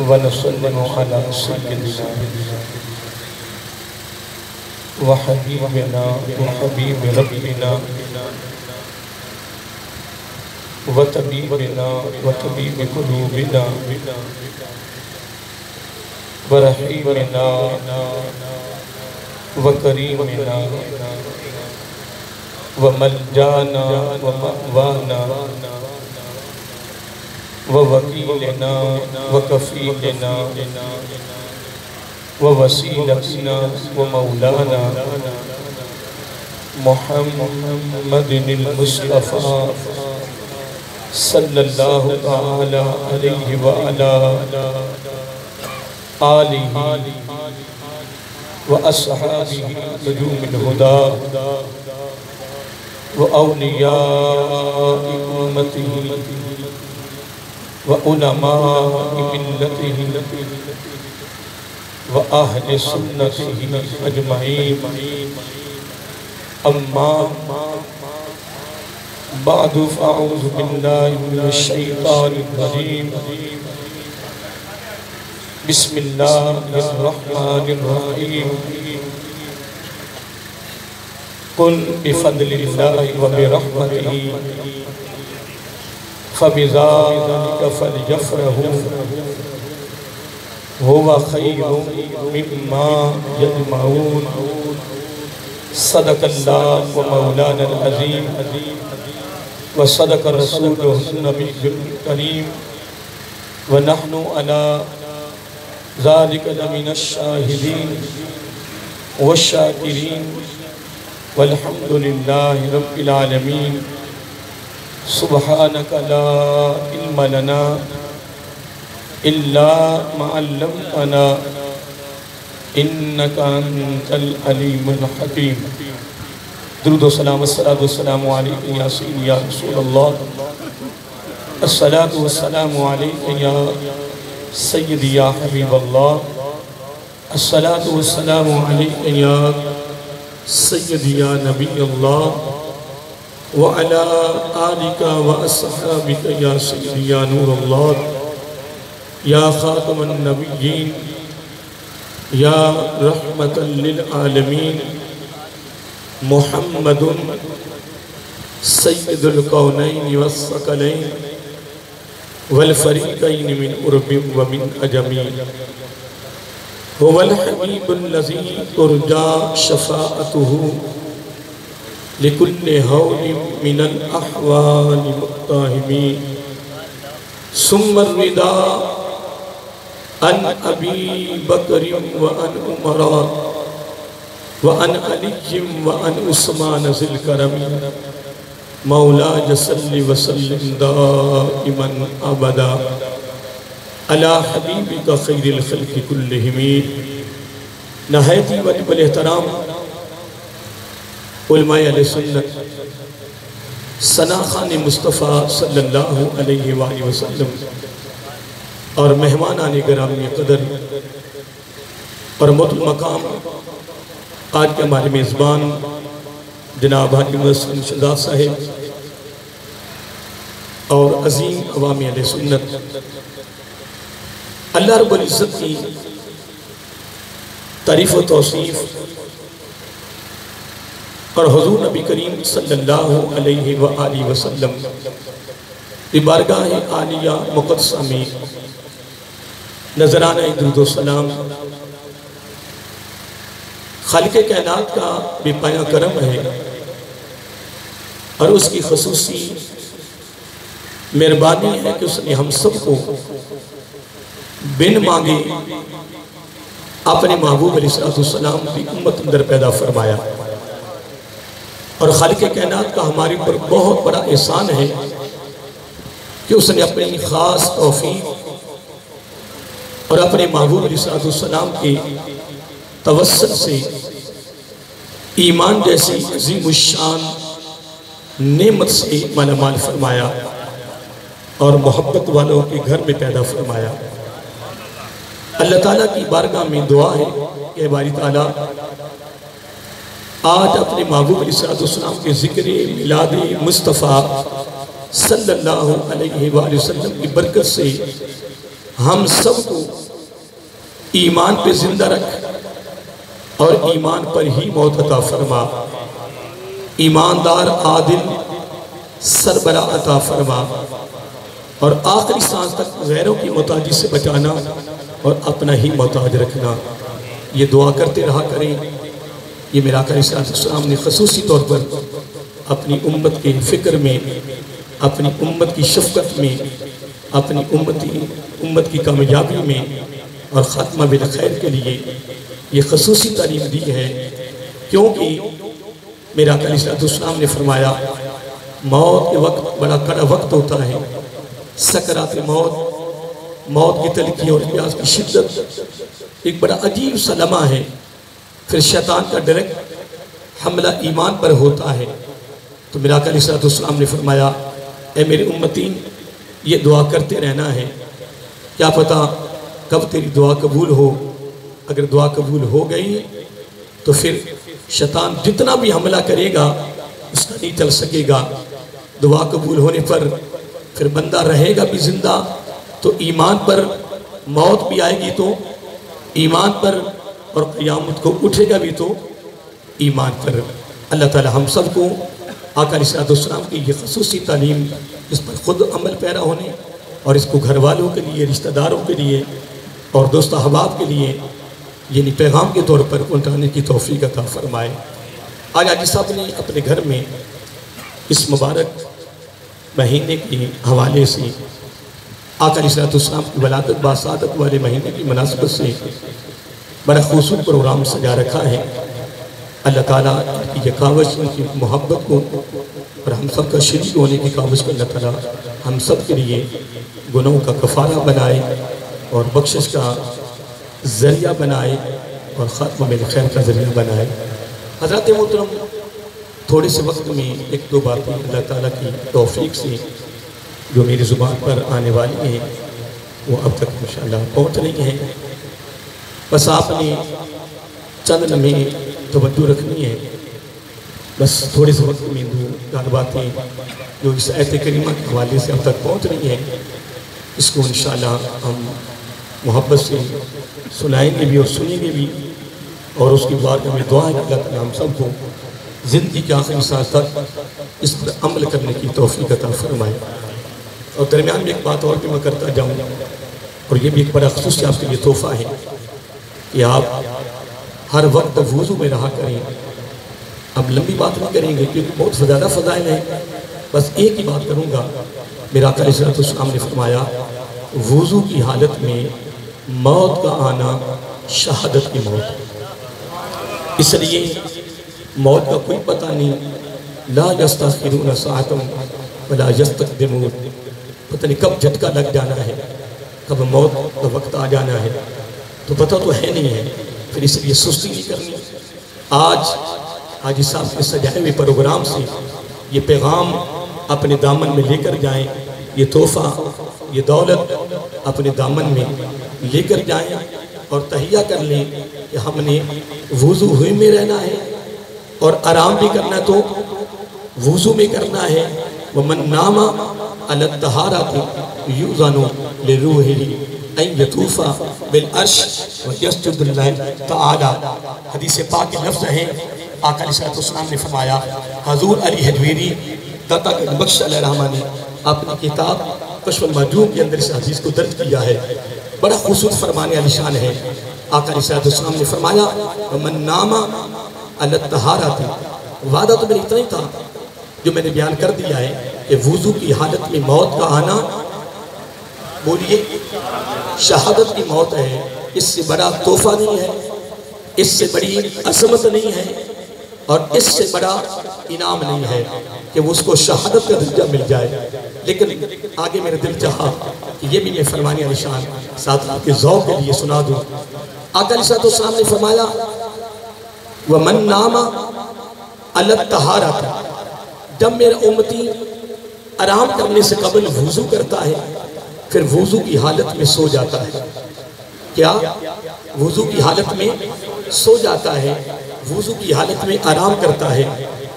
ونسلم على سيدنا وحبيبنا وحبيب ربنا وطبيبنا وطبيب قلوبنا ورحيمنا وكريمنا وملجانا ومأوانا ووكيلنا وكفيلنا ووسيلتنا ومولانا محمد المصطفى صلی اللہ تعالی علیہ وعلا آلہ وأصحابہ نجوم الہدى وأولیاء امتہ وعلماء ملتہ وأہل سنتہ اجمعین اما بعد فاعوذ باللہ من الشیطان الرجیم بسم اللہ الرحمن الرحیم قل بفضل اللہ وبرحمتہ فبذلک فلیفرحوا هو خیر مما یجمعون صدق اللہ ومولانا العظیم وصدق رسولہ النبی الکریم ونحن على ذلك لمن الشاہدین والشاکرین والحمد للہ رب العالمین سبحانک لا علم لنا الا ما علمتنا انکا انت العلیم الحکیم درود و سلام الصلاة والسلام علیکم یا سیدی یا رسول اللہ الصلاة والسلام علیکم یا سیدی یا حبیب اللہ الصلاة والسلام علیکم یا سیدی یا نبی اللہ وعلا آلک و اصحابک یا سیدی یا نور اللہ یا خاتم النبیین یا رحمت للعالمین محمد سید القونین والثقلین والفریقین من عرب ومن عجمین هو الحبیب الذی ترجا شفاعته لكل هول من الأحوال مقتحمين ثم الرداء عن أبي بكر وعن عمر وعن علي وعن عثمان ذي الكرم مولاي صل وسلم دائما أبدا على حبيبك خير الخلق كلهم نہایت واجب الاحترام علماء علیہ سنت ثنا خان مصطفیٰ صلی اللہ علیہ وآلہ وسلم اور مہمانان گرامی قدر اور محترم مقام آج کے ہمارے میزبان جناب حاجی محسن شہزاد صاحب اور عظیم عوامی علیہ سنت اللہ رب العزت کی تعریف و توصیف اور حضور نبی کریم صلی اللہ علیہ وآلہ وسلم کی بارگاہ عالیہ مقدسہ میں نظرانہ درود و سلام خالق کائنات کا بے پایہ کرم ہے اور اس کی خصوصی مہربانی ہے کہ اس نے ہم سب کو بن مانگے اپنے محبوب علیہ السلام کی امت اندر پیدا فرمایا اور خالق کائنات کا ہمارے پر بہت بڑا احسان ہے کہ اس نے اپنی خاص توفیق اور اپنے محبوب علیہ السلام کی توسط سے ایمان جیسی عظیم الشان نعمت سے مالا مال فرمایا اور محبت والوں کے گھر میں پیدا فرمایا۔ اللہ تعالیٰ کی بارگاہ میں دعا ہے کہ باری تعالیٰ آج اپنے محبوب علیہ السلام کے ذکر میلاد مصطفیٰ صلی اللہ علیہ وآلہ وسلم کی برکت سے ہم سب کو ایمان پہ زندہ رکھ اور ایمان پر ہی موت عطا فرما، ایماندار عادل سربراہ عطا فرما، اور آخری سانس تک غیروں کی محتاجی سے بچانا اور اپنا ہی محتاج رکھنا۔ یہ دعا کرتے رہا کریں۔ یہ میرا آقا علیہ السلام نے خصوصی طور پر اپنی امت کے فکر میں، اپنی امت کی شفقت میں، اپنی امت کی کامیابی میں اور خاتمہ بالخیر کے لیے یہ خصوصی تعلیم دی ہے، کیونکہ میرا آقا علیہ السلام نے فرمایا موت کے وقت بڑا کڑا وقت ہوتا ہے، سکرات موت کی تلخی اور پیاس کی شدت ایک بڑا عجیب سا لمحہ ہے، پھر شیطان کا ڈائریکٹ حملہ ایمان پر ہوتا ہے۔ تو میرا آقا علیہ السلام نے فرمایا اے میرے امتین، یہ دعا کرتے رہنا ہے، کیا پتا کب تیری دعا قبول ہو۔ اگر دعا قبول ہو گئی تو پھر شیطان جتنا بھی حملہ کرے گا اس کا نہیں چل سکے گا۔ دعا قبول ہونے پر پھر بندہ رہے گا بھی زندہ تو ایمان پر، موت بھی آئے گی تو ایمان پر، اور قیامت کو اٹھے گا بھی تو ایمان پر۔ اللہ تعالی ہم سب کو آقا علیہ السلام کی یہ خصوصی تعلیم، اس پر خود عمل پیرا ہونے اور اس کو گھر والوں کے لیے، رشتہ داروں کے لیے اور دوست احباب کے لیے یعنی پیغام کے طور پر پہنچانے کی توفیق عطا فرمائے۔ آج حاجی صاحب نے اپنے گھر میں اس مبارک مہینے کے حوالے سے آقا علیہ السلام کی ولادت باسعادت والے مہینے کی مناسبت سے بڑا خوبصورت پروگرام سجا رکھا ہے۔ اللہ تعالیٰ کی یہ کاوش، ان کی محبت کو اور ہم سب کا شریک ہونے کی کاوش کو اللہ تعالیٰ ہم سب کے لیے گناہوں کا کفارہ بنائے اور بخشش کا ذریعہ بنائے اور خاتمہ بالخیر کا ذریعہ بنائے۔ حضرات محترم، تھوڑے سے وقت میں ایک دو باتیں اللہ تعالیٰ کی توفیق سے جو میری زبان پر آنے والی ہیں وہ اب تک انشاءاللہ پہنچ رہی ہیں، بس آپ نے چند لمحے توجہ رکھنی ہے۔ بس تھوڑے سے وقت میں دو چار باتیں جو اس آیت کریمہ کے حوالے سے اب تک پہنچ رہی ہیں، اس کو انشاءاللہ ہم محبت سے سنائیں گے بھی اور سنیں گے بھی، اور اس کی بارگاہ میں دعا ہے کہ اللہ تعالیٰ ہم سب کو زندگی کے آخری سانس تک اس پر عمل کرنے کی توفیق عطا فرمائے۔ اور درمیان میں ایک بات اور بھی میں کرتا جاؤں، اور یہ بھی ایک بڑا خصوصی آپ کے لیے تحفہ ہے کہ آپ ہر وقت وضو میں رہا کریں۔ اب لمبی بات نہیں کریں گے کیونکہ بہت زیادہ فضائل ہیں، بس ایک ہی بات کروں گا۔ میرا آقا علیہ السلام نے فرمایا وضو کی حالت میں موت کا آنا شہادت کی موت، اس لیے موت کا کوئی پتہ نہیں، لا یستأخرون ساعة ولا یستقدمون، پتہ نہیں کب جھٹکا لگ جانا ہے، کب موت کا وقت آ جانا ہے، تو پتہ تو ہے نہیں ہے، پھر اس لیے سستی نہیں کرنی۔ آج حاجی صاحب کے سجائے ہوئے پروگرام سے یہ پیغام اپنے دامن میں لے کر جائیں، یہ تحفہ، یہ دولت اپنے دامن میں لے کر جائیں اور تہیہ کر لیں کہ ہم نے وضو ہوئے میں رہنا ہے اور آرام بھی کرنا تو وضو میں کرنا ہے۔ وَمَن نَامَ عَلَى الطَّهَارَةِ يُؤْذَنُ لِرُوحِهِ أَن يَطُوفَ بِالْعَرْشِ وَيَسْجُدُ لِلَّهِ تَعَالَى۔ حدیث پاک کے لفظ ہیں، آقا علیہ السلام نے فرمایا، حضور علی حجویری داتا بخش علیہ الرحمہ نے اپنی کتاب کشف المحجوب کے اندر اس حدیث کو درج کیا ہے، بڑا خوبصورت فرمانے علی شان ہے۔ آقا علیہ السلام نے فرمایا وَمَن نَامَ عَلَى الطَّهَارَةِ، وعدہ تو میرے اتنا ہی تھا جو میں نے بیان کر دیا ہے کہ وضو کی حالت میں موت کا آنا، بولیے، شہادت کی موت ہے۔ اس سے بڑا تحفہ نہیں ہے، اس سے بڑی عظمت نہیں ہے، اور اس سے بڑا انعام نہیں ہے کہ وہ اس کو شہادت کا درجہ مل جائے۔ لیکن آگے میرے دل چاہا کہ یہ بھی میں فرمانے علی شان ساتھ آپ کے ذوق کے لیے سنا دوں۔ آقا علیہ السلام نے فرمایا وَمَن نَامَ عَلَى الطَّهَارَةِ، جب میرا امتی آرام کرنے سے قبل وضو کرتا ہے پھر وضو کی حالت میں سو جاتا ہے، کیا وضو کی حالت میں سو جاتا ہے، وضو کی حالت میں آرام کرتا ہے،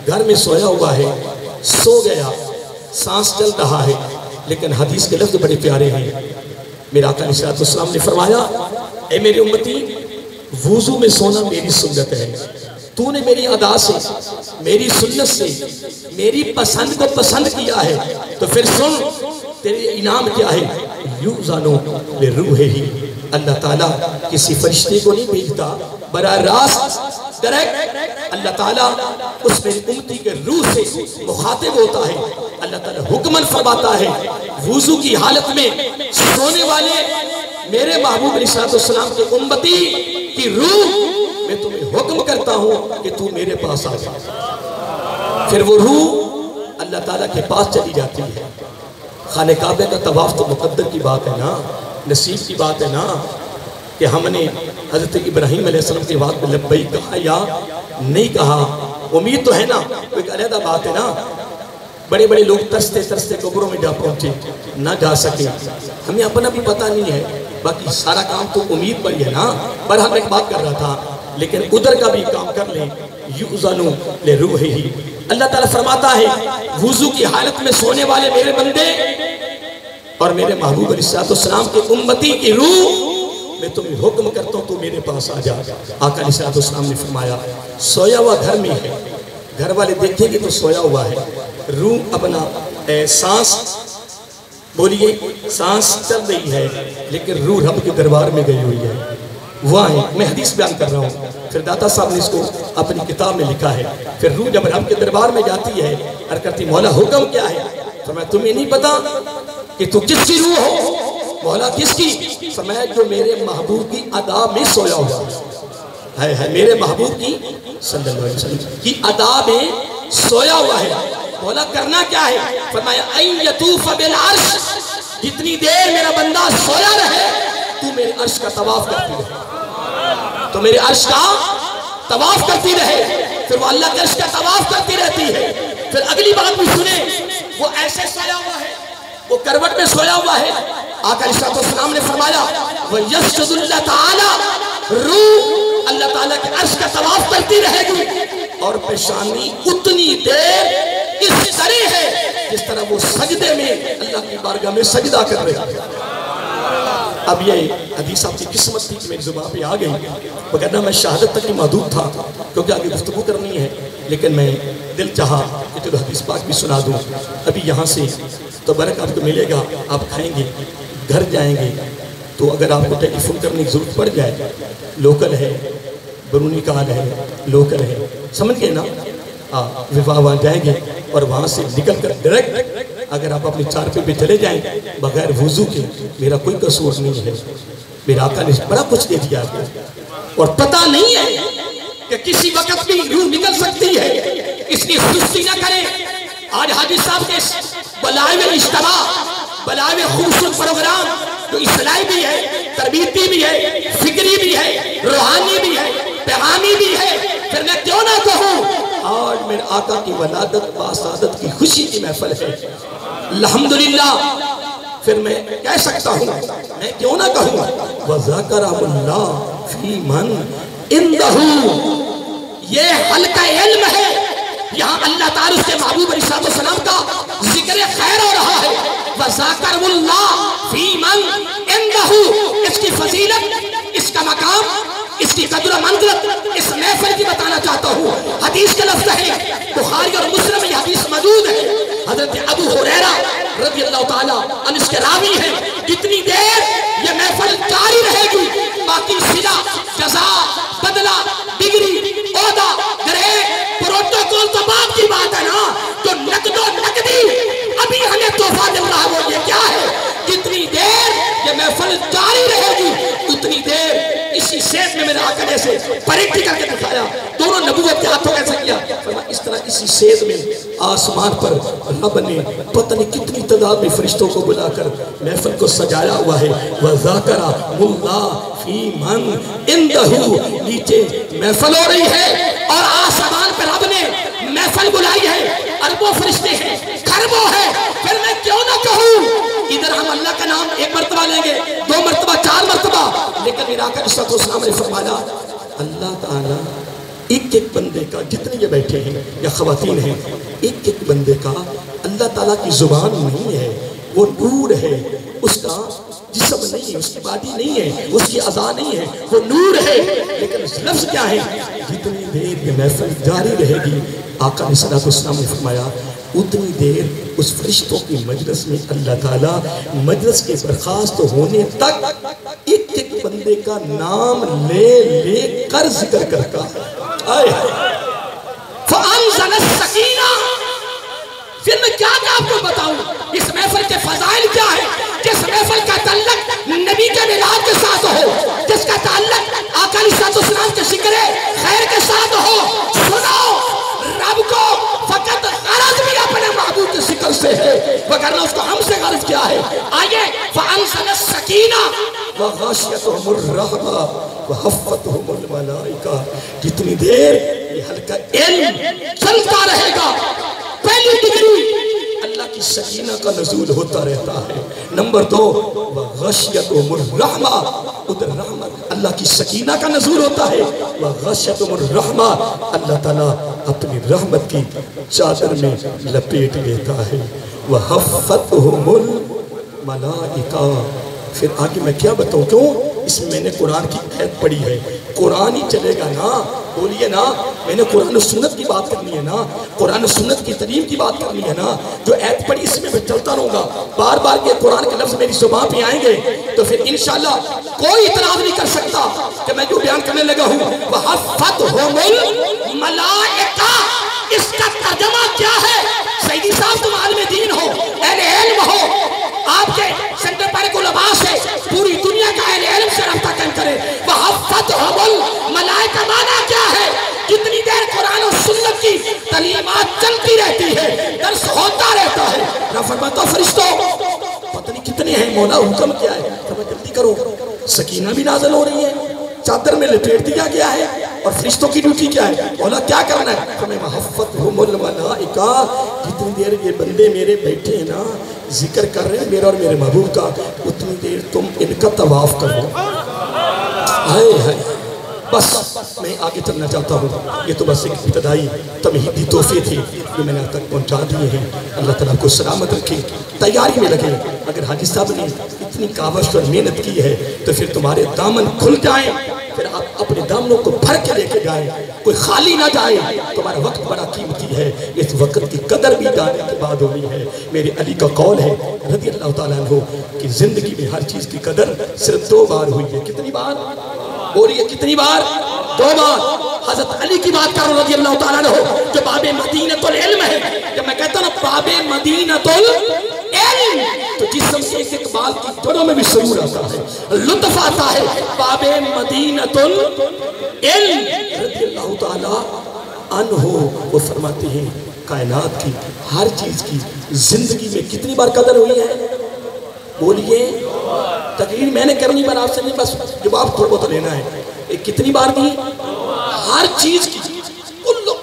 گھر میں سویا ہوا ہے، سو گیا، سانس چل رہا ہے، لیکن حدیث کے لفظ بڑے پیارے ہیں۔ میرا آقا علیہ السلام نے فرمایا، اے میرے امتی، وضو میں سونا میری سنت ہے، تو نے میری ادا سے، میری سنت سے، میری پسند کو پسند کیا ہے، تو پھر سن تیرے انعام کیا ہے۔ یؤذن لروحہ، اللہ تعالیٰ کسی فرشتے کو نہیں بھیجتا، براہ راست ڈائریکٹ اللہ تعالیٰ اس میری امتی کے روح سے مخاطب ہوتا ہے۔ اللہ تعالیٰ حکمن فرماتا ہے، وضو کی حالت میں سونے والے میرے محبوب علیہ السلام کے امتی کی روح میں تمہیں حکم کرتا ہوں کہ تو میرے پاس آ جا۔ پھر وہ روح اللہ تعالیٰ کے پاس چلی جاتی ہے۔ خانہ کعبہ کا طواف تو مقدر کی بات ہے نا، نصیب کی بات ہے نا، کہ ہم نے حضرت ابراہیم علیہ السلام کے بعد میں لبیک کہا یا نہیں کہا، امید تو ہے نا، ایک علیحدہ بات ہے نا۔ بڑے بڑے لوگ ترستے ترستے قبروں میں جا پہنچے، نہ جا سکے، ہمیں اپنا بھی پتہ نہیں ہے، باقی سارا کام تو امید پر ہی ہے نا۔ پر ہم ایک بات کر رہا تھا، لیکن ادھر کا بھی کام کر لیں۔ یؤذن لروحہ، اللہ تعالیٰ فرماتا ہے وضو کی حالت میں سونے والے میرے بندے اور میرے محبوب علیہ السلام کے امتی کی روح میں تمہیں حکم کرتا ہوں تو میرے پاس آ جا۔ آقا علیہ السلام نے فرمایا، سویا ہوا گھر میں ہے، گھر والے دیکھیں گے تو سویا ہوا ہے، روح اپنا سانس بولیے سانس چل رہی ہے، لیکن روح رب کے دربار میں گئی ہوئی ہے، وہاں ہے۔ میں حدیث بیان کر رہا ہوں، پھر داتا صاحب نے اس کو اپنی کتاب میں لکھا ہے۔ پھر روح جب رب کے دربار میں جاتی ہے اور کہتی مولا حکم کیا ہے؟ فرمایا تمہیں نہیں پتا کہ تو کس کی روح ہو؟ مولا کس کی؟ فرمایا جو میرے محبوب کی ادا میں سویا ہوا ہے، میرے محبوب کی صلی اللہ علیہ وسلم کی ادا میں سویا ہوا ہے۔ مولا کرنا کیا ہے؟ فرمایا ان یطوف بالعرش، جتنی دیر میرا بندہ سویا رہے تو میرے عرش کا طواف کرتی رہے، تو میرے عرش کا طواف کرتی رہے، پھر وہ اللہ کے عرش کا طواف کرتی رہتی ہے۔ پھر اگلی بات بھی سنیں، وہ ایسے سویا ہوا ہے، وہ کروٹ میں سویا ہوا ہے۔ آقا علیہ السلام نے فرمایا وَيَسْجُدُ اللَّهُ تَعَالَى، روح اللہ تعالیٰ کے عرش کا طواف کرتی رہے گی اور پیشانی اتنی دیر اس طرح ہے جس طرح وہ سجدے میں اللہ کی بارگاہ میں سجدہ کر رہے ہیں۔ اب یہ حدیث آپ کی قسمت تھی کہ میری زبان پہ آ گئی، وگرنہ میں شہادت تک ہی محدود تھا کیونکہ آگے گفتگو کرنی ہے، لیکن میں دل چاہا کہ چلو حدیث پاک بھی سنا دوں۔ ابھی یہاں سے تو برک آپ کو ملے گا، آپ کھائیں گے، گھر جائیں گے تو اگر آپ کو ٹیلی فون کرنے کی ضرورت پڑ جائے، لوکل ہے، برونی کال ہے، لوکل ہے، سمجھ گئے نا؟ وہاں جائیں گے اور وہاں سے نکل کر ڈائریکٹ اگر آپ اپنی چارپے پہ چلے جائیں بغیر وضو کے، میرا کوئی قصور نہیں ہے، میرا آقا نے بڑا کچھ دے دیا ہے اور پتہ نہیں ہے کہ کسی وقت بھی روح نکل سکتی ہے، اس کی سستی نہ کریں۔ آج حاجی صاحب کے بلائے میں اجتماع، بلائے میں خوبصورت پروگرام جو اصلاحی بھی ہے، تربیتی بھی ہے، فکری بھی ہے، روحانی بھی ہے، پیغامی بھی ہے، پھر میں کیوں نہ کہوں آج میرے آقا کی ولادت باسعادت کی خوشی کی محفل ہے، الحمدللہ۔ پھر میں کہہ سکتا ہوں، میں کیوں نہ کہوں وَذَكَرَهُ اللَّهُ فِي مَنْ عِنْدَهُ، یہ حلقہ علم ہے، یہاں اللہ تعالیٰ اس کے محبوب علیہ السلام کا ذکر خیر ہو رہا ہے۔ وَذَكَرَهُ اللَّهُ فِي مَنْ عِنْدَهُ، اس کی فضیلت، اس کا مقام، اس کی قدر و منزلت اس محفل کی بتانا چاہتا ہوں۔ حدیث کے لفظ ہے، بخاری اور مسلم میں یہ حدیث موجود ہے، حضرت ابو ہریرہ رضی اللہ تعالیٰ عنہ اس کے راوی ہیں، جتنی دیر یہ محفل جاری رہے گی باقی صلہ، جزا، بدلہ، ڈگری، عہدہ، گرے، پروٹوکول تو بات کی بات ہے نا، جو نقد و نقدی ابھی ہمیں تحفہ دل رہا وہ یہ کیا ہے؟ جتنی دیر یہ محفل جاری رہے گی اتنی دیر اسی سیب میں میرے آقا نے سے پریکٹی کر کے دکھایا، دونوں نبوت کے ہاتھوں کیسے کیا؟ فرمایا اس طرح اسی سیب میں آسمان پر رب نے پتہ نہیں کتنی تعداد میں فرشتوں کو بلا کر محفل کو سجایا ہوا ہے۔ وَذَكَرَهُ اللَّهُ فِي مَنْ عِنْدَهُ، نیچے محفل ہو رہی ہے اور آسمان پر رب نے محفل بلائی ہے، اربوں فرشتے ہیں، خربوں ہیں، پھر میں کیوں نہ کہوں ادھر ہم اللہ کا نام ایک مرتبہ لیں گے، 2 مرتبہ، 4 مرتبہ، لیکن میرا آقا علیہ السلام نے فرمایا اللہ تعالیٰ ایک ایک بندے کا، جتنے یہ بیٹھے ہیں یا خواتین ہیں، ایک ایک بندے کا اللہ تعالیٰ کی زبان نہیں ہے، وہ نور ہے، اس کا جسم نہیں ہے، اس کی باڈی نہیں ہے، اس کی اعضاء نہیں ہے، وہ نور ہے، لیکن اس لفظ کیا ہے؟ جتنی دیر یہ محفل جاری رہے گی، آقا علیہ السلام نے فرمایا اتنی دیر اس فرشتوں کی مجلس میں اللہ تعالیٰ مجلس کے برخاست ہونے تک ایک ایک بندے کا نام لے لے کر ذکر کرتا ہے۔ فَأَنزَلَ السَّكِينَةَ، پھر میں کیا آپ کو بتاؤں اس محفل کے فضائل کیا ہے؟ جس محفل کا تعلق نبی کے میلاد کے ساتھ ہو، جس کا تعلق آقا علیہ السلام کے ذکر خیر کے ساتھ ہو، سنو رب کو فقط غرض بھی اپنے محبوب کے ذکر سے ہے، وگرنہ اس کو ہم سے غرض کیا ہے؟ آئیے فَأَنزَلَ السَّكِينَةَ وَغَشِيَتْهُمُ الرَّحْمَةُ وَحَفَّتْهُمُ الْمَلَائِكَةُ، جتنی دیر یہ حلقہ علم چلتا رہے گا پہلی ڈگری اللہ کی سکینہ کا نزول ہوتا رہتا ہے۔ نمبر 2 وَغَشِيَتْهُمُ الرَّحْمَةُ، ادھر رحمت اللہ کی سکینہ کا نزول ہوتا ہے، وَغَشِيَتْهُمُ الرَّحْمَةُ، اللہ تعالیٰ اپنی رحمت کی چادر میں لپیٹ لیتا ہے، وَحَفَّتْهُمُ الْمَلَائِكَةُ۔ پھر آگے میں کیا بتاؤں، کیوں؟ اس میں نے قرآن کی آیت پڑھی ہے، قرآن ہی چلے گا نا، بولیے نا، میں نے قرآن و سنت کی بات کرنی ہے نا، قرآن و سنت کی تعلیم کی بات کرنی ہے نا، جو آیت پڑھی اس میں چلتا رہوں گا، بار بار یہ قرآن کے لفظ میری زبان پہ آئیں گے تو پھر انشاءاللہ کوئی اعتراض نہیں کر سکتا کہ میں جو بیان کرنے لگا ہوں وَحَفَّتْهُمُ الْمَلَائِكَةُ، اس کا ترجمہ کیا ہے؟ سیدی صاحب تم عالم دین ہو، اہل علم ہو، آپ کے سنٹر پارے کو لباس ہے، پوری دنیا کا اہل علم سے رابطہ قائم کرے۔ وَحَفَّتْهُمُ الْمَلَائِكَةُ مانا کیا ہے؟ جتنی دیر قرآن و سنت کی تعلیمات چلتی رہتی ہے، درس ہوتا رہتا ہے، رب فرماتا فرشتوں پتہ نہیں کتنے ہیں، مولا حکم کیا ہے؟ کہ جلدی کرو، سکینہ بھی نازل ہو رہی ہے، چادر میں لپیٹ دیا گیا ہے، اور فرشتوں کی ڈیوٹی کیا ہے؟ مولا کیا کرنا ہے؟ کہ میں وَحَفَّتْهُمُ الْمَلَائِكَةُ، جتنی دیر یہ بندے میرے بیٹھے ہیں نا ذکر کر رہے ہیں میرا اور میرے محبوب کا، اتنی دیر تم ان کا طواف کرو۔ ہائے ہائے، بس میں آگے چلنا چاہتا ہوں، یہ تو بس ایک ابتدائی تمہیدی تحفے تھے جو میں نے تک پہنچا دیے ہیں۔ اللہ تعالیٰ کو سلامت رکھے، تیاری میں لگے۔ اگر حاجی صاحب نے اتنی کاوش اور محنت کی ہے تو پھر تمہارے دامن کھل جائیں، پھر آپ اپنے دامنوں کو بھر کے لے کے جائیں، کوئی خالی نہ جائے۔ تمہارا وقت بڑا قیمتی ہے، اس وقت کی قدر بھی جانے کے بعد ہونی ہے۔ میرے علی کا قول ہے رضی اللہ تعالیٰ عنہ کہ زندگی میں ہر چیز کی قدر صرف 2 بار ہوئی ہے۔ کتنی بار؟ بولیے کتنی بار؟ 2 بار۔ حضرت علی کی بات کرو رضی اللہ تعالیٰ عنہ، جو باب مدینۃ العلم ہے۔ جب میں کہتا ہوں باب مدینۃ العلم تو جسم کے ایک بال کی جڑوں میں بھی سرور آتا ہے، لطف آتا ہے۔ باب مدینۃ العلم رضی اللہ تعالیٰ عنہ وہ فرماتے ہیں کائنات کی ہر چیز کی زندگی میں کتنی بار قدر ہوئی ہے؟ بولیے، تقریر میں نے کرنی پر آپ سے نہیں، بس جواب تھوڑا بہت لینا ہے۔ کتنی بار دی؟ ہر چیز کی، کلو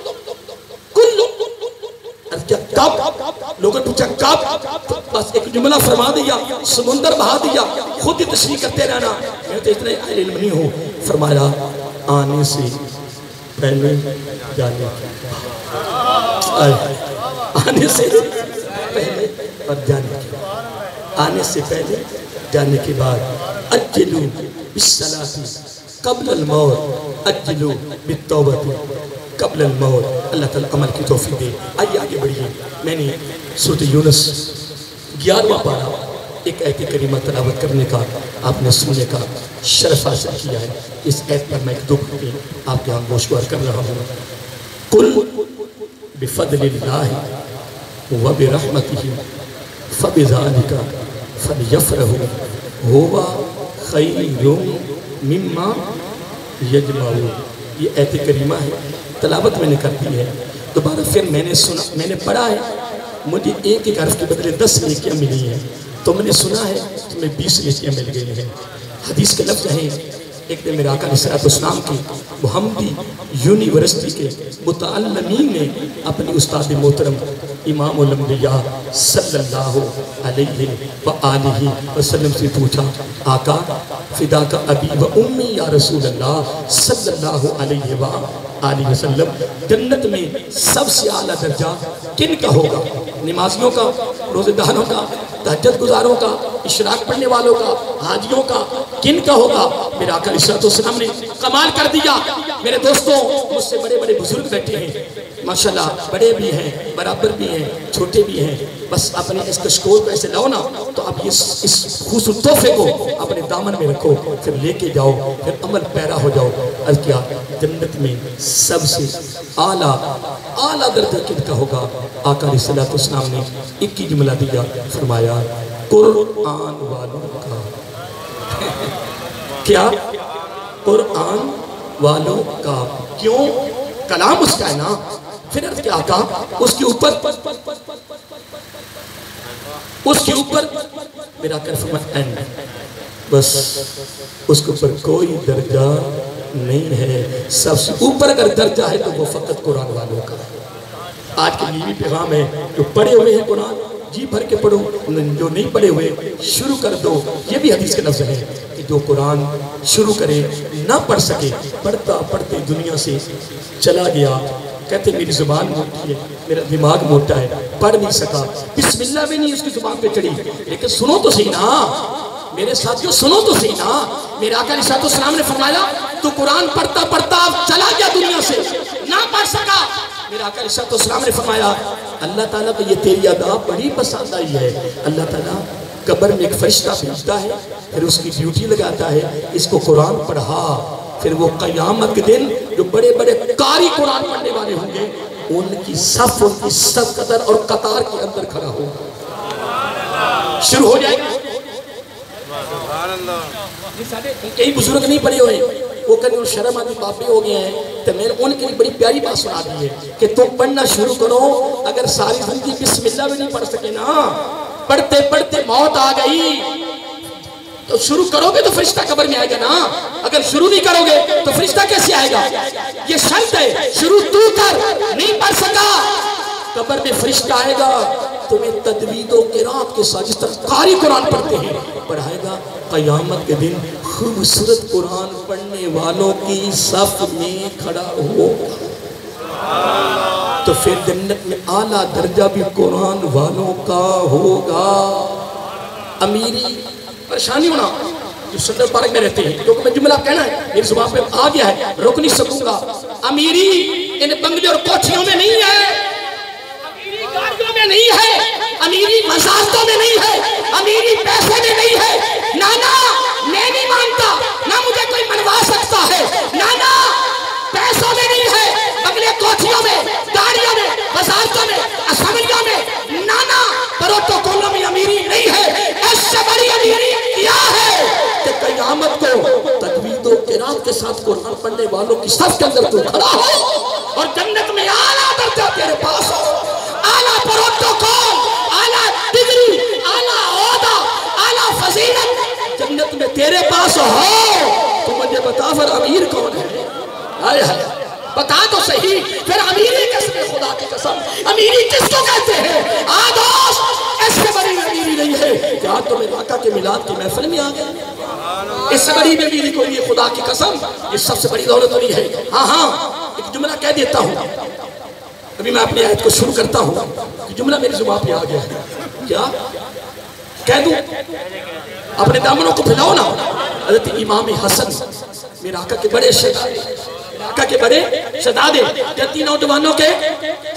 کب؟ لوگوں نے پوچھا کب؟ بس ایک جملہ فرما دیا، سمندر بہا دیا، خود ہی تشریح کرتے رہنا۔ میں تو اتنے علم نہیں ہوں، فرمایا آنے سے پہلے جانے کے بعد، آنے سے پہلے اور جانے کے بعد، آنے سے پہلے جانے کے بعد، اجلو بالصلاۃ قبل الموت اجلو بالتوبۃ قبل الموت۔ اللہ تعالیٰ عمل کی توفیق دے۔ آئیے آگے بڑھیے۔ میں نے سورۃ یونس 11واں پارہ ایک آیت کریمہ تلاوت کرنے کا، آپ نے سننے کا شرف حاصل کیا ہے۔ اس آیت پر میں ایک 2 باتیں آپ کے ہاں گوشوار کر رہا ہوں۔ قل بفضل اللہ وبرحمتہ فبذلک فلیفرحوا هو خیر مما یجمعون۔ یہ آیت کریمہ ہے، تلاوت میں نے کر دی ہے، دوبارہ پھر میں نے سنا، میں نے پڑھا ہے، مجھے ایک ایک حرف کے بدلے 10 نیکیاں ملی ہیں، تو میں نے سنا ہے تو میں 20 نیکیاں مل گئی ہیں۔ حدیث کے لفظ ہیں، ایک دن میرے آقا علیہ السلام کی محمدی یونیورسٹی کے متعلمین نے اپنی استاد محترم امام الانبیاء صلی اللہ علیہ وآلہ وسلم سے پوچھا، آقا فدا کا ابی و امی یا رسول اللہ صلی اللہ علیہ آلہ وسلم۔ جنت میں سب سے اعلیٰ درجہ کن کا ہوگا؟ نمازیوں کا، روزہ داروں کا، تہجد گزاروں کا، اشراق پڑھنے والوں کا، حاجیوں کا، کن کا ہوگا؟ میرے آقا علیہ السلام نے کمال کر دیا۔ میرے دوستوں، مجھ سے بڑے بڑے بزرگ بیٹھے ہیں ماشاءاللہ، بڑے بھی ہیں، برابر بھی ہیں، چھوٹے بھی ہیں، بس اپنے اس کشکول کو ایسے لاؤ نا تو اب اس خوبصورت تحفے کو اپنے دامن میں رکھو، پھر لے کے جاؤ، پھر عمل پیرا ہو جاؤ۔ عرض کیا جنت میں سب سے اعلیٰ درجہ کن کا ہوگا؟ آقا علیہ السلام نے ایک ہی جملہ دیا، فرمایا قرآن والوں کا۔ کیا؟ قرآن والوں کا۔ کیوں؟ کلام اس کا ہے نا۔ پھر عرض کیا آقا اس کے اوپر میرا کرفمت اینڈ، بس اس کے اوپر کوئی درجہ نہیں ہے۔ سب سے اوپر اگر درجہ ہے تو وہ فقط قرآن والوں کا ہے۔ آج کے یہ پیغام ہے، جو پڑھے ہوئے ہیں قرآن جی بھر کے پڑھو، جو نہیں پڑھے ہوئے شروع کر دو۔ یہ بھی حدیث کے لفظ ہے کہ جو قرآن شروع کرے نہ پڑھ سکے، پڑھتا پڑھتے دنیا سے چلا گیا، کہتے میری زبان موٹی ہے، میرا دماغ موٹا ہے، پڑھ نہیں سکا، بسم اللہ بھی نہیں اس کی زبان پہ چڑھی، لیکن سنو تو صحیح نا میرے ساتھیوں، سنو تو صحیح نا۔ میرے آقا علیہ السلام نے فرمایا تو قرآن پڑھتا پڑھتا چلا گیا دنیا سے، نہ پڑھ سکا۔ میرے آقا علیہ السلام نے فرمایا اللہ تعالیٰ کو یہ تیری ادا بڑی پسند آئی ہے۔ اللہ تعالیٰ قبر میں ایک فرشتہ بھیجتا ہے، پھر اس کی ڈیوٹی لگاتا ہے، اس کو قرآن پڑھا۔ پھر وہ قیامت کے دن جو بڑے بڑے قاری قرآن پڑھنے والے ہوں گے، ان کی صف قدر اور قطار کے اندر کھڑا ہوگا، شروع ہو جائے گا۔ کئی بزرگ نہیں پڑھے ہوئے، وہ کہتے شرم آدھی باپی ہو گئے ہیں، تو میں نے ان کے لیے بڑی پیاری بات سنا دی ہے کہ تم پڑھنا شروع کرو۔ اگر ساری زندگی بسم اللہ بھی نہیں پڑھ سکے نا، پڑھتے پڑھتے موت آ گئی تو شروع کرو گے تو فرشتہ قبر میں آئے گا نا۔ اگر شروع نہیں کرو گے تو فرشتہ کیسے آئے گا؟ یہ شرط ہے، شروع تو کر، نہیں پڑھ سکا قبر میں فرشتہ آئے گا، تمہیں تدوید و قرات کے ساتھ جس طرح قاری قرآن پڑھتے ہیں پڑھائے گا۔ قیامت کے دن خوبصورت قرآن پڑھنے والوں کی صف میں کھڑا ہوگا، تو پھر جنت میں اعلیٰ درجہ بھی قرآن والوں کا ہوگا۔ امیری پریشانی ہونا جو صدر پارک میں رہتے ہیں، کیونکہ میں جملہ کہنا ہے میری زبان پہ آ گیا ہے، رک نہیں سکوں گا۔ امیری ان بنگلے اور کوٹھیوں میں نہیں ہے، امیری گاڑیوں میں نہیں ہے، امیری مزارتوں میں نہیں ہے، امیری پیسے میں نہیں ہے۔ نانا میں نہیں مانتا، نہ مجھے کوئی منوا سکتا ہے، نانا پیسوں میں نہیں ہے، بنگلے کوٹھیوں میں، گاڑیوں میں، مزارتوں میں، اسمبلیوں میں، نانا پروٹوکولوں میں امیری نہیں ہے۔ اس سے بڑی امیری کیا ہے کہ قیامت کو تجوید و قرات کے ساتھ قرآن پڑھنے والوں کی صف کے اندر تو کھڑا ہو اور جنت میں اعلیٰ درجہ تیرے پاس ہو، اعلیٰ پروٹوکول، اعلیٰ ڈگری، اعلیٰ عہدہ، اعلیٰ فضیلت جنت میں تیرے پاس ہو۔ تو مجھے بتا پھر امیر کون ہے؟ آئے ہائے بتا تو صحیح، پھر امیری کس میں؟ خدا کی قسم امیری کس کو کہتے ہیں؟ آدوش اس سے بڑی امیری نہیں ہے کہ آج تو میرے آقا کے میلاد کی محفل میں آ گئے، اس سے بڑی امیری کوئی نہیں۔ خدا کی قسم یہ سب سے بڑی دولت نہیں ہے۔ ہاں ایک جملہ کہہ دیتا ہوں، ابھی میں اپنی آیت کو شروع کرتا ہوں کہ جملہ میری زبان پہ آ گیا ہے، کیا کہہ دوں؟ اپنے دامنوں کو پھیلاؤ نا۔ حضرت امام حسن میرے آقا کے بڑے آقا کے بڑے شہزادے، جتی نوجوانوں کے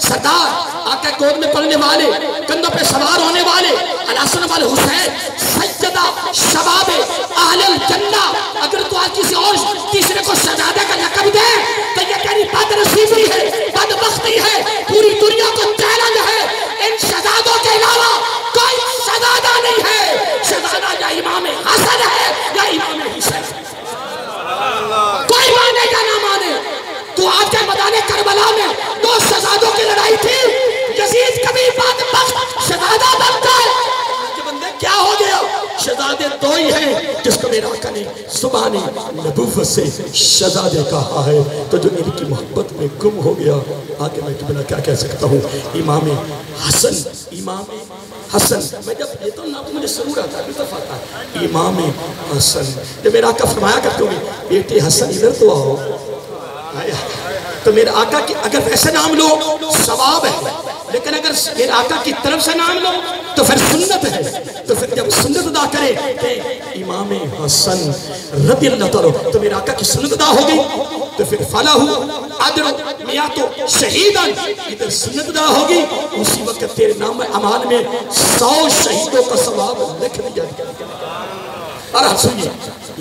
سردار، آقا گود میں پلنے والے، کندھوں پہ سوار ہونے والے، الحسن والحسین سیدہ شباب اہل الجنہ۔ اگر تو آج کسی اور تیسرے کو شہزادہ کا لقب دے تو یہ کہنی بد نصیبی ہے، بدبختی ہے، پوری دنیا کو چیلنج ہے۔ ان شہزادوں کے علاوہ کوئی شہزادہ نہیں ہے، شہزادہ یا امام حسن ہے یا امام حسین، کوئی مانے یا نہ مانے۔ تو آج کے میدان کربلا میں دو شہزادوں کی لڑائی تھی، یزید کبھی بدبخت شہزادہ بنتا ہے، کہ بندے کیا ہو گیا؟ شہزادے دو ہی ہیں جس کو میرے آقا نے زبان نبوت سے شہزادے کہا ہے، تو جو ان کی محبت میں گم ہو گیا، آگے میں بنا کیا کہہ سکتا ہوں؟ امام حسن، امام حسن، میں جب لیتا ہوں نا تو مجھے سرور آتا ہے، لطف آتا ہے۔ امام حسن، جب میرا آقا فرمایا کرتے ہوئے بیٹے حسن ادھر تو آؤ، تو میرے آقا کی اگر ویسے نام لو ثواب ہے، لیکن اگر میرے آقا کی طرف سے نام لو تو پھر سنت ہے. تو پھر جب سنت ادا کرے کہ امام حسن رضی اللہ تعالیٰ، تو میرے آقا کی سنت ادا ہوگی تو پھر فلاح عدر میات شہیداً، ادھر سنت ادا ہوگی اسی وقت تیرے نام اعمال میں 100 شہیدوں کا ثواب لکھ دیا گیا. اور آپ سنیے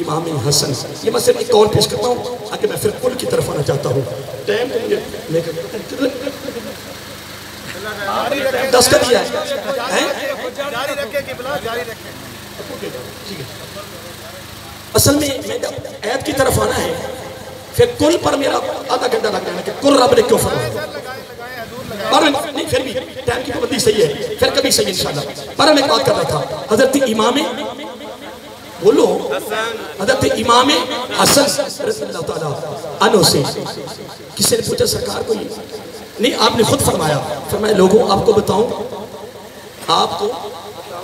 امام حسن، یہ میں صرف ایک اور پیش کرتا ہوں آگے میں پھر کل کی طرف آنا چاہتا ہوں. ٹائم تو مجھے 10 کا دیا ہے. اصل میں عید کی طرف آنا ہے، پھر کل پر میرا آدھا گھنٹہ لگ جانا کہ کل رب نے کیوں فرمایا. پر نہیں پھر بھی ٹائم کی پابندی صحیح ہے، پھر کبھی صحیح انشاءاللہ. پر میں ایک بات کر رہا تھا، حضرت امام بولو حضرت امام حسن رضی اللہ تعالیٰ عنہ سے کسی نے پوچھا سرکار کو یہ نہیں، آپ نے خود فرمایا لوگوں آپ کو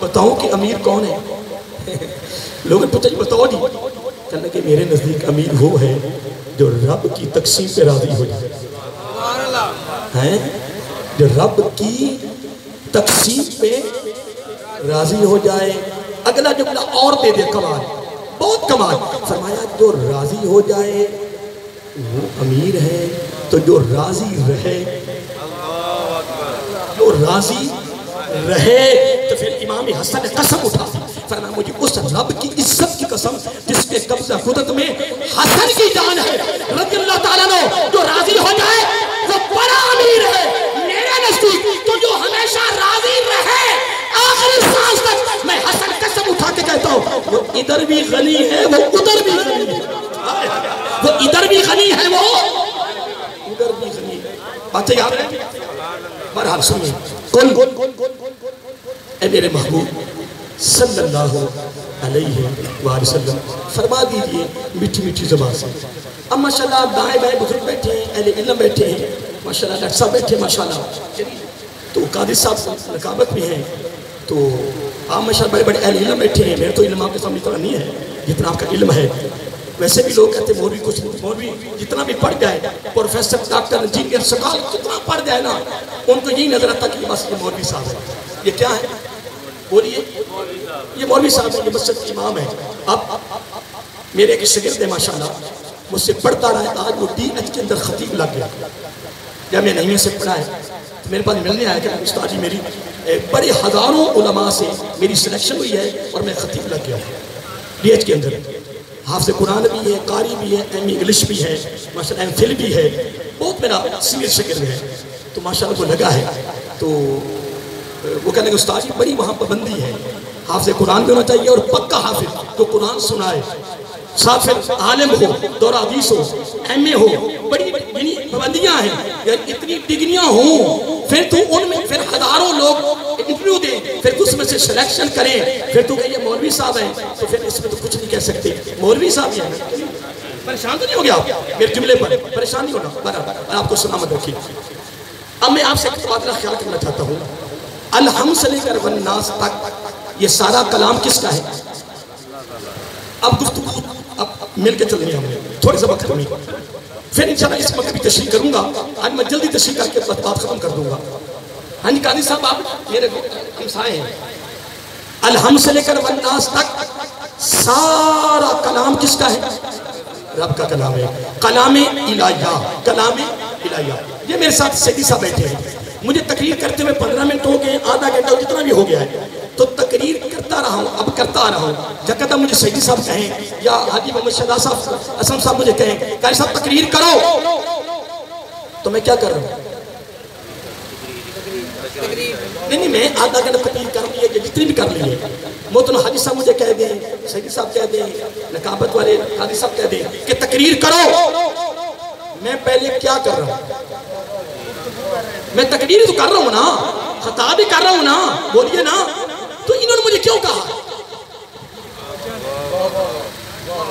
بتاؤں کہ امیر کون ہے. لوگوں نے پوچھا بتاؤ جی. کہنے لگے میرے نزدیک امیر وہ ہے جو رب کی تقسیم پہ راضی ہو جائے، جو رب کی تقسیم پہ راضی ہو جائے. اگلا جملہ اور دے دے، کمال، بہت کمال. فرمایا جو راضی ہو جائے وہ امیر ہے، تو جو راضی رہے تو پھر امام حسن نے قسم اٹھا. فرمایا مجھے اس رب کی عزت کی قسم جس کے قبضہ قدرت میں حسن کی جان ہے رضی اللہ تعالیٰ عنہ، جو راضی ہو جائے وہ بڑا امیر ہے میرے نزدیک. تو جو ہمیشہ راضی رہے آخری سانس تک، میں حسن قسم اٹھا کے کہتا ہوں وہ ادھر بھی غنی ہے وہ ادھر بھی غنی ہے، وہ ادھر بھی غنی ہے وہ ادھر بھی غنی ہے. باتیں یاد رہے. بہرحال سنیے کل اے میرے محبوب صلی اللہ علیہ وآلہ وسلم فرما دیجئے میٹھی میٹھی زبان سے. اب ماشاءاللہ دائیں بائیں بزرگ بیٹھے ہیں، اہل علم بیٹھے ہیں، ماشاءاللہ ڈاکٹر صاحب بیٹھے ہیں ماشاءاللہ، تو قاضی صاحب نقابت میں ہیں، تو آپ ماشاءاللہ بڑے بڑے اہل علم بیٹھے ہیں. میرے تو علم آپ کے سامنے اتنا نہیں ہے جتنا آپ کا علم ہے. ویسے بھی لوگ کہتے ہیں مولوی کچھ نہیں، مولوی جتنا بھی پڑھ جائے، پروفیسر ڈاکٹر انجینئر سکال جتنا پڑھ جائے نا، ان کو یہی نظر آتا کہ بس یہ مولوی صاحب ہے. یہ کیا ہے بولیے؟ یہ مولوی صاحب ہے، یہ مسجد کے امام ہے. اب میرے ایک شاگرد ہے ماشاءاللہ، مجھ سے پڑھتا رہا ہے، آج وہ DH کے اندر خطیب لگ گیا. جب میں نہیں سے پڑھا ہے میرے پاس ملنے آیا کہ استاد جی میری بڑے ہزاروں علماء سے میری سلیکشن ہوئی ہے اور میں خطیب لگ گیا DH کے اندر. حافظ قرآن بھی ہے، قاری بھی ہے، ایم انگلش بھی ہے، ماشاءاللہ ایم فل بھی ہے، بہت میرا سینئر شاگرد ہے. تو ماشاءاللہ وہ لگا ہے، تو وہ کہنے کہ استاد جی بڑی وہاں پابندی ہے، حافظ قرآن بھی ہونا چاہیے اور پکا حافظ جو قرآن سنائے، ساتھ پھر عالم ہو، دور حدیث ہو، MA ہو. بڑی پابندیاں ہیں یعنی اتنی ڈگریاں ہوں، پھر تو ان میں پھر ہزاروں لوگ انٹرویو دیں، پھر اس میں سے سلیکشن کریں، پھر تو کہ یہ مولوی صاحب ہیں، تو پھر اس میں تو کچھ نہیں کہہ سکتے. مولوی صاحب یہ ہیں. پریشان تو نہیں ہو گیا آپ میرے جملے پر؟ پریشان نہیں ہونا، برابر آپ کو سلامت رکھیے. اب میں آپ سے ایک بات کا خیال کرنا چاہتا ہوں. الحمد سے لے کر والناس تک یہ سارا کلام کس کا ہے؟ اب گفتگو اب مل کے چلنی ہے، ہم نے تھوڑی سا وقت کمی، پھر انشاءاللہ اس وقت بھی تشریح کروں گا. آج میں جلدی تشریح کر کے بات ختم کر دوں گا. ہاں جی قاضی صاحب آپ میرے ہمسائے ہیں. الحمد سے لے کر والناس تک سارا کلام کس کا ہے؟ رب کا کلام ہے. کلام الہیہ، کلام الہیہ. یہ میرے ساتھ سیدی صاحب بیٹھے ہیں. مجھے تقریر کرتے ہوئے 15 منٹ ہو گئے، آدھا گھنٹہ جتنا بھی ہو گیا ہے، تو تقریر کرتا رہا ہوں، اب کرتا آ رہا ہوں. جب کہتا مجھے سیدی صاحب کہیں یا حاجی محمد شہداء صاحب اسلم صاحب مجھے کہیں قاری صاحب تقریر کرو، تو میں کیا کر رہا ہوں؟ نہیں میں آدھا گھنٹہ تقریر کر لی ہے، جتنی بھی کر لی ہے. محترم حاجی صاحب مجھے کہہ دیں، سیدی صاحب کہہ دیں، نقابت والے قاضی صاحب کہہ دیں کہ تقریر کرو، میں پہلے کیا کر رہا ہوں؟ میں تقریر تو کر رہا ہوں نا، خطاب بھی کر رہا ہوں نا، بولیے نا. تو انہوں نے مجھے کیوں کہا؟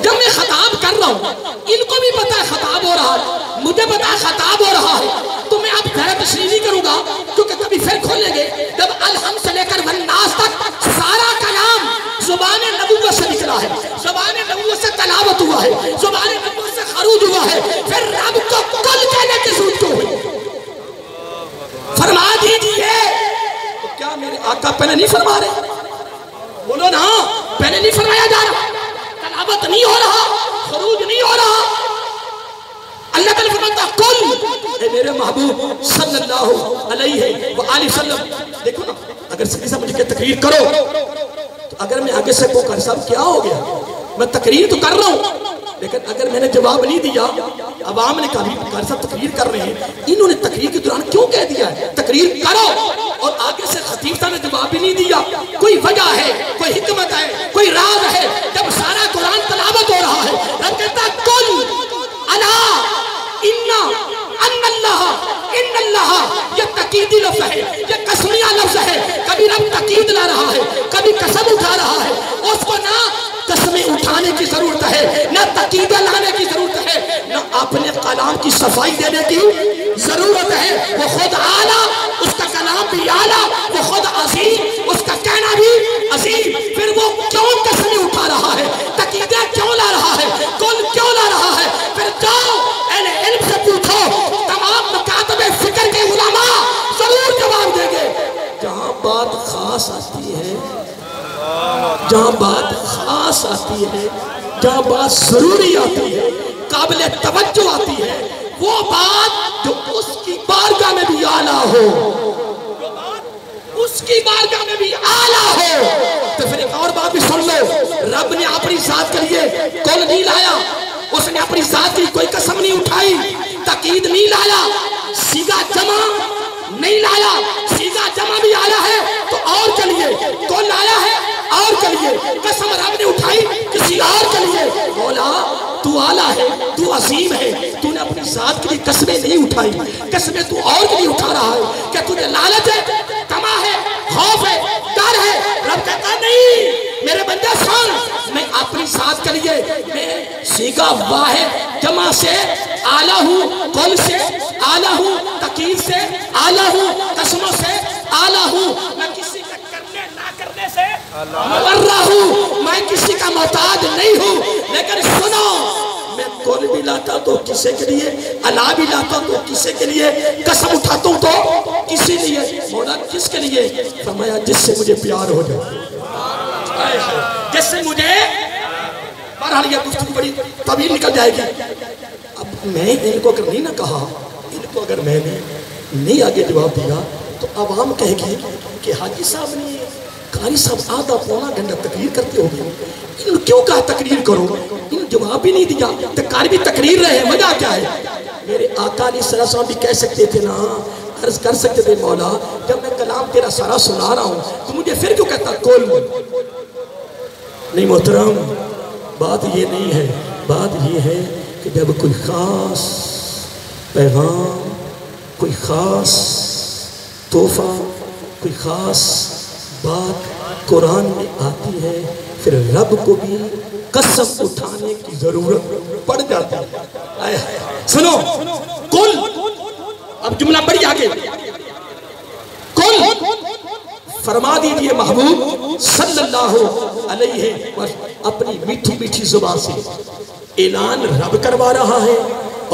جب میں خطاب کر رہا ہوں، ان کو بھی پتا ہے خطاب ہو رہا ہے، مجھے پتا ہے خطاب ہو رہا ہے، تو میں اب ذرا تشریح نہیں کروں گا کیونکہ کبھی پھر کھولیں گے. جب الحمد سے لے کر والناس تک سارا کلام زبان نبوت سے نکلا ہے، زبان نبوت سے تلاوت ہوا ہے، زبان نبوت سے خروج ہوا ہے، پھر رب کو کل کہنے کی میرے آقا پہلے نہیں فرما رہے؟ بولو نا، پہلے نہیں فرمایا جا رہا، تلاوت نہیں ہو رہا، خروج نہیں ہو رہا؟ اللہ تعالیٰ فرماتا کل اے میرے محبوب صلی اللہ علیہ وآلہ وسلم، دیکھو نا، اگر سکے سمجھ کے تقریر کرو تو اگر میں آگے سے کو کر صاحب کیا ہو گیا، میں تقریر تو کر رہا ہوں، لیکن اگر میں نے جواب نہیں دیا، عوام نے کہا بھی قاری صاحب تقریر کر رہے ہیں، انہوں نے تقریر کے دوران کیوں کہہ دیا ہے تقریر کرو، اور آگے سے خطیب صاحب نے جواب بھی نہیں دیا؟ کوئی وجہ ہے، کوئی حکمت ہے، کوئی راز ہے؟ جب سارا قرآن تلاوت ہو رہا ہے، رب کہتا ہے کل الا ان اللہ، یہ تقیدی لفظ ہے، یہ قسمیہ لفظ ہے، کبھی رب تقید لا رہا ہے، کبھی قسم اٹھا رہا ہے، اس کو نہ قسمیں اٹھانے کی ضرورت ہے، نہ تقیدیں لانے کی ضرورت ہے، نہ اپنے کلام کی صفائی دینے کی ضرورت ہے۔ وہ خود اعلیٰ، اس کا کلام بھی اعلیٰ، وہ خود عظیم، اس کا کہنا بھی عظیم، پھر وہ کیوں قسمیں اٹھا رہا ہے، تقیدیں کیوں لا رہا ہے، کل کیوں لا رہا ہے؟ پھر جاؤ اہل علم سے پوچھو، تمام مکاتب فکر کے علماء ضرور جواب دیں گے۔ جہاں بات خاص آتی ہے، جہاں بات خاص آتی ہے، جہاں بات ضروری آتی ہے، قابل توجہ آتی ہے، وہ بات جو اس کی بارگاہ میں بھی اعلیٰ ہو، اس کی بارگاہ میں بھی اعلیٰ ہو۔ تو پھر ایک اور بات بھی سن لو، رب نے اپنی ذات کے لیے کل نہیں لایا، اس نے اپنی ذات کی کوئی قسم نہیں اٹھائی، تقید نہیں لایا، سیگا جمع نہیں لایا، سیگا جمع بھی آیا ہے تو اور کے لیے، کل آیا ہے اور کے لیے، قسم رب نے اٹھائی کسی اور کے لیے۔ مولا تو اعلیٰ ہے، تو عظیم ہے، تو نے اپنی ذات کے لیے قسمیں نہیں اٹھائی، قسمیں تو اور کے لیے اٹھا رہا ہے، کیا تجھے لالچ ہے، طمع ہے، خوف ہے، ڈر ہے؟ رب کہتا نہیں، میرے بندے سن، میں اپنی ذات کے لیے میں سیگا واحد جمع سے اعلیٰ ہوں، کل سے اعلیٰ ہوں، تقید سے اعلیٰ ہوں، قسموں سے اعلیٰ ہوں، میں کسی کا کرنے نہ کرنے سے مبرہ ہوں، میں کسی کا محتاج نہیں ہوں۔ لیکن سنو، میں کل بھی لاتا تو کسی کے لیے، اعلیٰ بھی لاتا تو کسی کے لیے، قسم اٹھاتا ہوں تو کسی لیے۔ مولا کس کے لیے؟ فرمایا جس سے مجھے پیار ہو جائے، جس سے مجھے، بہرحال یہ گفتگو بڑی طویل نکل جائے گی۔ اب میں ان کو اگر نہیں نہ کہا، ان کو اگر میں نے نہیں آگے جواب دیا تو عوام کہے گی کہ حاجی صاحب نے، قاری صاحب آدھا پونا گھنٹہ تقریر کرتے ہو گئے، ان کیوں کہا تقریر کرو؟ ان جواب بھی نہیں دیا، تو قاری بھی تقریر رہے ہیں، وجہ کیا ہے؟ میرے آقا علیہ السلام بھی کہہ سکتے تھے نا، عرض کر سکتے تھے مولا جب میں کلام تیرا سارا سنا رہا ہوں تو مجھے پھر کیوں کہتا کل؟ نہیں محترم، بات یہ نہیں ہے، بات یہ ہے کہ جب کوئی خاص پیغام، کوئی خاص تحفہ، کوئی خاص بات قرآن میں آتی ہے، پھر رب کو بھی قسم اٹھانے کی ضرورت پڑ جاتی ہے۔ سنو، کل، اب جملہ بڑی آگے، کل فرما دیجئے محبوب صلی اللہ علیہ وسلم، اپنی میٹھی میٹھی زبان سے اعلان رب کروا رہا ہے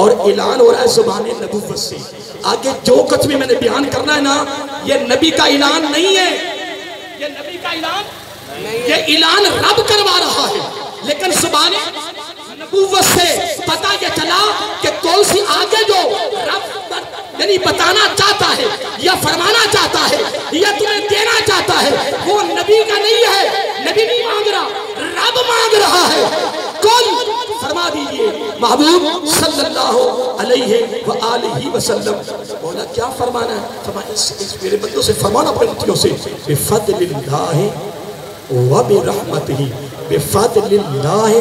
اور اعلان ہو رہا ہے زبان نبوت سے۔ آگے جو کچھ بھی میں نے بیان کرنا ہے نا، یہ نبی کا اعلان نہیں ہے، یہ نبی کا اعلان، یہ اعلان رب کروا رہا ہے، لیکن زبان نبوت سے پتہ یہ چلا کہ کون سی آگے جو رب یعنی بتانا چاہتا ہے یا فرمانا چاہتا ہے یا تمہیں دینا چاہتا ہے، وہ نبی کا نہیں ہے، نبی نہیں مانگ رہا، رب مانگ رہا ہے۔ کل فرما دیجئے محبوب صلی اللہ علیہ وآلہ وسلم، مولا کیا فرمانا ہے؟ فرمانا اس میرے بندوں سے فرمانا اپنے امتیوں سے، بفضل اللہ وبرحمتہ، بفضل اللہ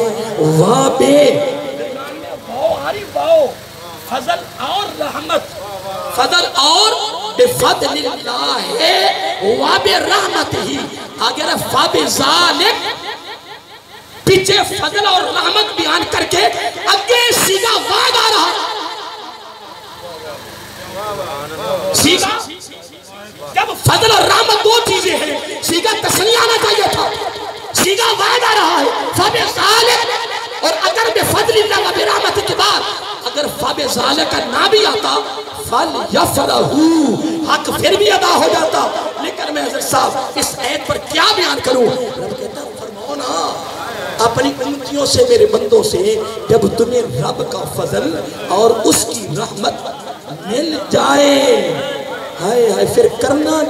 فضل اور رحمت، فضل اور بفضل اللہ وبرحمتہ، آگے رہا فبذالک، پیچھے فضل اور رحمت بیان کر کے اگے سیگا وعد آ رہا، سیگا جب فضل اور رحمت دو چیزیں ہیں، سیگا تسنیہ آنا چاہیے تھا، سیگا وعد آ رہا ہے فبذالک، اور اگر بفضل اللہ وبرحمتہ کے بعد اگر فبذالک کا نہ بھی آتا فَلْيَفْرَحُوا، حق پھر بھی ادا ہو جاتا، لیکن میں حضرت صاحب اس آیت پر کیا بیان کروں؟ رب کہتا ہے فرماؤ نا اپنی امتیوں سے میرے بندوں سے جب تمہیں رب کا فضل اور اس کی رحمت مل جائے ہائے ہائے پھر کرنا